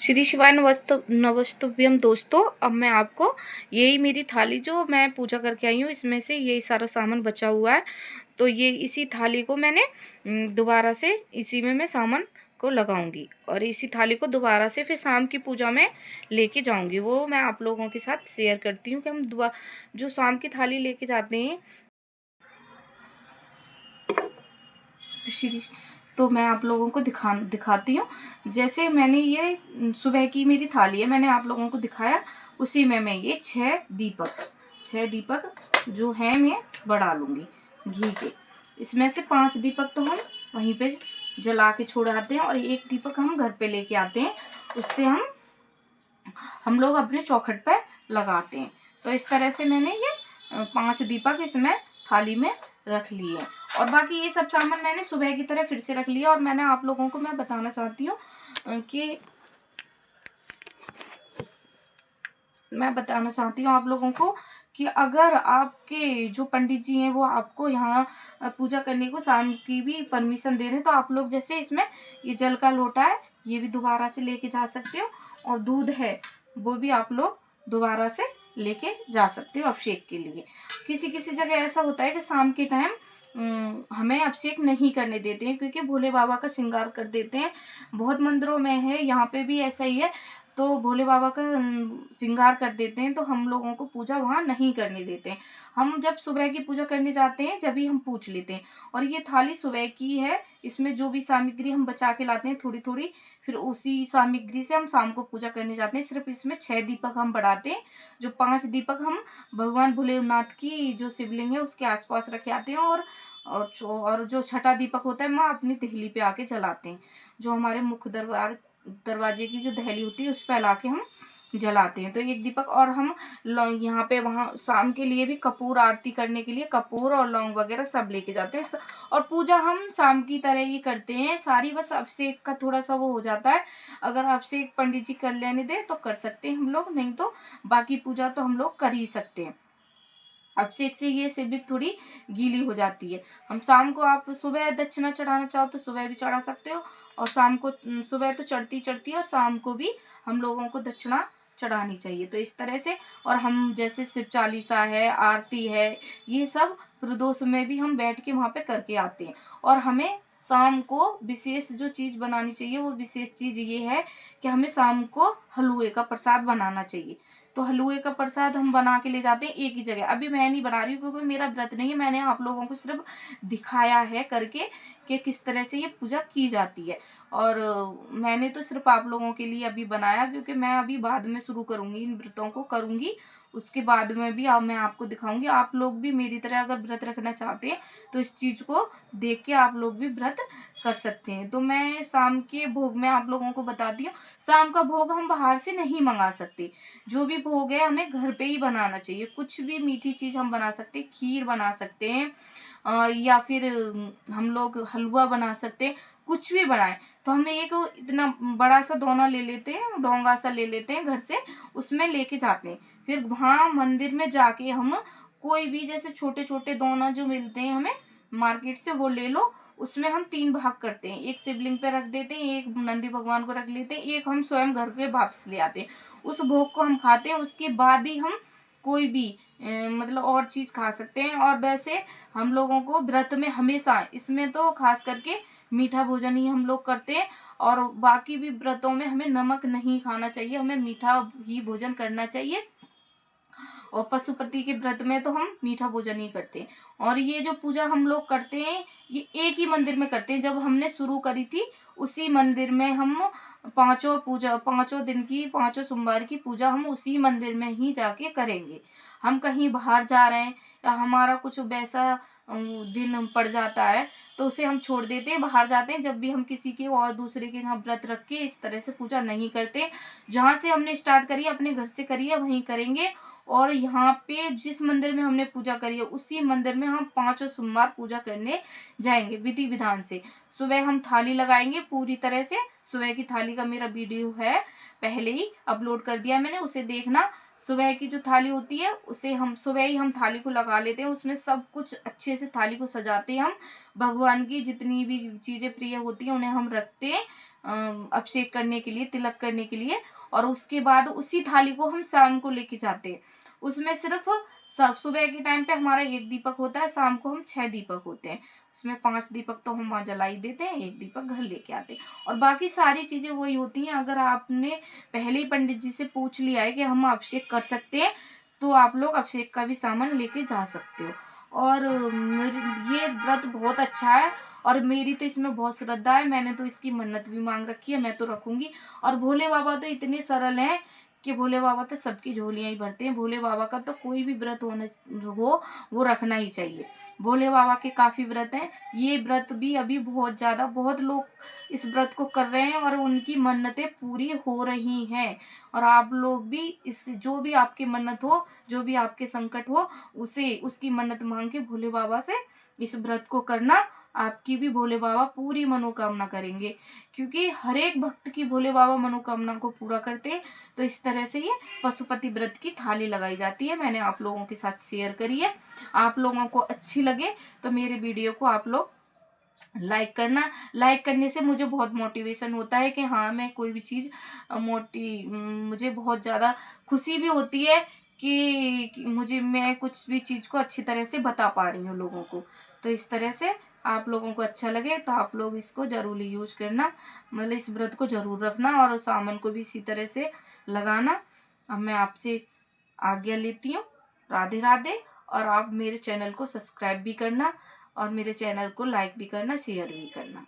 श्री शिवाय नवस्तुभ्यम दोस्तों। अब मैं आपको यही मेरी थाली जो मैं पूजा करके आई हूँ, इसमें से यही सारा सामान बचा हुआ है। तो ये इसी थाली को मैंने दोबारा से इसी में मैं सामान को लगाऊंगी और इसी थाली को दोबारा से फिर शाम की पूजा में लेके जाऊंगी। वो मैं आप लोगों के साथ शेयर करती हूँ कि हम जो शाम की थाली लेके जाते हैं श्री, तो मैं आप लोगों को दिखाती हूँ। जैसे मैंने ये सुबह की मेरी थाली है, मैंने आप लोगों को दिखाया, उसी में मैं ये 6 दीपक जो है मैं बढ़ा लूँगी घी के। इसमें से 5 दीपक तो हम वहीं पे जला के छोड़ आते हैं और 1 दीपक हम घर पे लेके आते हैं, उससे हम लोग अपने चौखट पर लगाते हैं। तो इस तरह से मैंने ये 5 दीपक इसमें थाली में रख लिए और बाकी ये सब सामान मैंने सुबह की तरह फिर से रख लिया। और मैंने आप लोगों को मैं बताना चाहती हूँ आप लोगों को कि अगर आपके जो पंडित जी हैं वो आपको यहाँ पूजा करने को शाम की भी परमिशन दे रहे हैं, तो आप लोग जैसे इसमें ये जल का लोटा है ये भी दोबारा से लेके जा सकते हो, और दूध है वो भी आप लोग दोबारा से लेके जा सकते हो अभिषेक के लिए। किसी किसी जगह ऐसा होता है कि शाम के टाइम हमें अभिषेक नहीं करने देते हैं, क्योंकि भोले बाबा का श्रृंगार कर देते हैं। बहुत मंदिरों में है, यहाँ पे भी ऐसा ही है, तो भोले बाबा का श्रृंगार कर देते हैं, तो हम लोगों को पूजा वहाँ नहीं करने देते हैं। हम जब सुबह की पूजा करने जाते हैं जब भी हम पूछ लेते हैं। और ये थाली सुबह की है, इसमें जो भी सामग्री हम बचा के लाते हैं थोड़ी थोड़ी, फिर उसी सामग्री से हम शाम को पूजा करने जाते हैं। सिर्फ इसमें 6 दीपक हम बढ़ाते हैं, जो 5 दीपक हम भगवान भोलेनाथ की जो शिवलिंग है उसके आसपास रखे आते हैं, और जो छठा दीपक होता है माँ अपनी देहली पे आके जलाते हैं। जो हमारे मुख्य दरवाजे की जो दहली होती है उस पर ला के हम जलाते हैं। तो 1 दीपक, और हम यहाँ पे वहाँ शाम के लिए भी कपूर आरती करने के लिए कपूर और लौंग वगैरह सब लेके जाते हैं। और पूजा हम शाम की तरह ही करते हैं सारी, बस अभिषेक का थोड़ा सा वो हो जाता है। अगर अभिषेक पंडित जी कर लेने दे तो कर सकते हैं हम लोग, नहीं तो बाकी पूजा तो हम लोग कर ही सकते हैं। अभिषेक से ये शिवलिंग थोड़ी गीली हो जाती है। हम शाम को, आप सुबह दक्षिणा चढ़ाना चाहो तो सुबह भी चढ़ा सकते हो, और शाम को, सुबह तो चढ़ती है और शाम को भी हम लोगों को दक्षिणा चढ़ानी चाहिए। तो इस तरह से, और हम जैसे शिव चालीसा है, आरती है, ये सब प्रदोष में भी हम बैठ के वहाँ पे करके आते हैं। और हमें शाम को विशेष जो चीज़ बनानी चाहिए वो विशेष चीज़ ये है कि हमें शाम को हलवे का प्रसाद बनाना चाहिए। तो हलवे का प्रसाद हम बना के ले जाते हैं एक ही जगह। अभी मैं नहीं बना रही हूँ क्योंकि मेरा व्रत नहीं है, मैंने आप लोगों को सिर्फ दिखाया है करके कि किस तरह से ये पूजा की जाती है। और मैंने तो सिर्फ आप लोगों के लिए अभी बनाया, क्योंकि मैं अभी बाद में शुरू करूँगी, इन व्रतों को करूँगी, उसके बाद में भी मैं आपको दिखाऊंगी। आप लोग भी मेरी तरह अगर व्रत रखना चाहते हैं तो इस चीज़ को देख के आप लोग भी व्रत कर सकते हैं। तो मैं शाम के भोग में आप लोगों को बताती हूँ, शाम का भोग हम बाहर से नहीं मंगा सकते। जो भी भोग है हमें घर पे ही बनाना चाहिए। कुछ भी मीठी चीज़ हम बना सकते हैं, खीर बना सकते हैं, या फिर हम लोग हलवा बना सकते हैं, कुछ भी बनाएं। तो हमें एक इतना बड़ा सा दोना ले लेते हैं, डोंगा सा ले लेते हैं घर से, उसमें लेके जाते हैं। फिर वहाँ मंदिर में जाके हम कोई भी, जैसे छोटे छोटे दोना जो मिलते हैं हमें मार्केट से, वो ले लो। उसमें हम 3 भाग करते हैं, एक शिवलिंग पे रख देते हैं, एक नंदी भगवान को रख लेते हैं, एक हम स्वयं घर पे वापस ले आते हैं। उस भोग को हम खाते हैं, उसके बाद ही हम कोई भी मतलब और चीज़ खा सकते हैं। और वैसे हम लोगों को व्रत में हमेशा, इसमें तो खास करके मीठा भोजन ही हम लोग करते हैं, और बाकी भी व्रतों में हमें नमक नहीं खाना चाहिए, हमें मीठा ही भोजन करना चाहिए। और पशुपति के व्रत में तो हम मीठा भोजन ही करते हैं। और ये जो पूजा हम लोग करते हैं ये एक ही मंदिर में करते हैं। जब हमने शुरू करी थी उसी मंदिर में हम पांचों दिन की, 5 सोमवार की पूजा हम उसी मंदिर में ही जाके करेंगे। हम कहीं बाहर जा रहे हैं या हमारा कुछ वैसा दिन पड़ जाता है तो उसे हम छोड़ देते हैं, बाहर जाते हैं। जब भी हम किसी के और दूसरे के यहाँ व्रत रख के इस तरह से पूजा नहीं करते। जहाँ से हमने स्टार्ट करी अपने घर से करिए वहीं करेंगे। और यहाँ पे जिस मंदिर में हमने पूजा करी है उसी मंदिर में हम 5 सोमवार पूजा करने जाएंगे विधि विधान से। सुबह हम थाली लगाएंगे पूरी तरह से। सुबह की थाली का मेरा वीडियो है, पहले ही अपलोड कर दिया मैंने, उसे देखना। सुबह की जो थाली होती है उसे हम सुबह ही हम थाली को लगा लेते हैं, उसमें सब कुछ अच्छे से थाली को सजाते हैं हम। भगवान की जितनी भी चीज़ें प्रिय होती हैं उन्हें हम रखते हैं, अभिषेक करने के लिए, तिलक करने के लिए। और उसके बाद उसी थाली को हम शाम को लेके जाते हैं। उसमें सिर्फ सुबह के टाइम पे हमारा 1 दीपक होता है, शाम को हम 6 दीपक होते हैं। उसमें 5 दीपक तो हम वहाँ जला ही देते हैं, 1 दीपक घर लेके आते हैं। और बाकी सारी चीजें वही होती हैं। अगर आपने पहले ही पंडित जी से पूछ लिया है कि हम अभिषेक कर सकते हैं, तो आप लोग अभिषेक का भी सामान लेके जा सकते हो। और ये व्रत बहुत अच्छा है और मेरी तो इसमें बहुत श्रद्धा है। मैंने तो इसकी मन्नत भी मांग रखी है, मैं तो रखूंगी। और भोले बाबा तो इतने सरल हैं कि भोले बाबा तो सबकी झोलियां ही भरते हैं। भोले बाबा का तो कोई भी व्रत होना हो वो रखना ही चाहिए। भोले बाबा के काफी व्रत हैं। ये व्रत भी अभी बहुत लोग इस व्रत को कर रहे हैं और उनकी मन्नतें पूरी हो रही हैं। और आप लोग भी इस जो भी आपकी मन्नत हो, जो भी आपके संकट हो, उसे उसकी मन्नत मांग के भोले बाबा से इस व्रत को करना। आपकी भी भोले बाबा पूरी मनोकामना करेंगे, क्योंकि हर एक भक्त की भोले बाबा मनोकामना को पूरा करते हैं। तो इस तरह से ये पशुपति व्रत की थाली लगाई जाती है। मैंने आप लोगों के साथ शेयर करी है। आप लोगों को अच्छी लगे तो मेरे वीडियो को आप लोग लाइक करना। लाइक करने से मुझे बहुत मोटिवेशन होता है कि हाँ, मैं कोई भी चीज़ मुझे बहुत ज़्यादा खुशी भी होती है कि मैं कुछ भी चीज़ को अच्छी तरह से बता पा रही हूँ लोगों को। तो इस तरह से आप लोगों को अच्छा लगे तो आप लोग इसको जरूर यूज करना, मतलब इस व्रत को जरूर रखना और सामान को भी इसी तरह से लगाना। अब मैं आपसे आज्ञा लेती हूँ। राधे राधे। और आप मेरे चैनल को सब्सक्राइब भी करना और मेरे चैनल को लाइक भी करना, शेयर भी करना।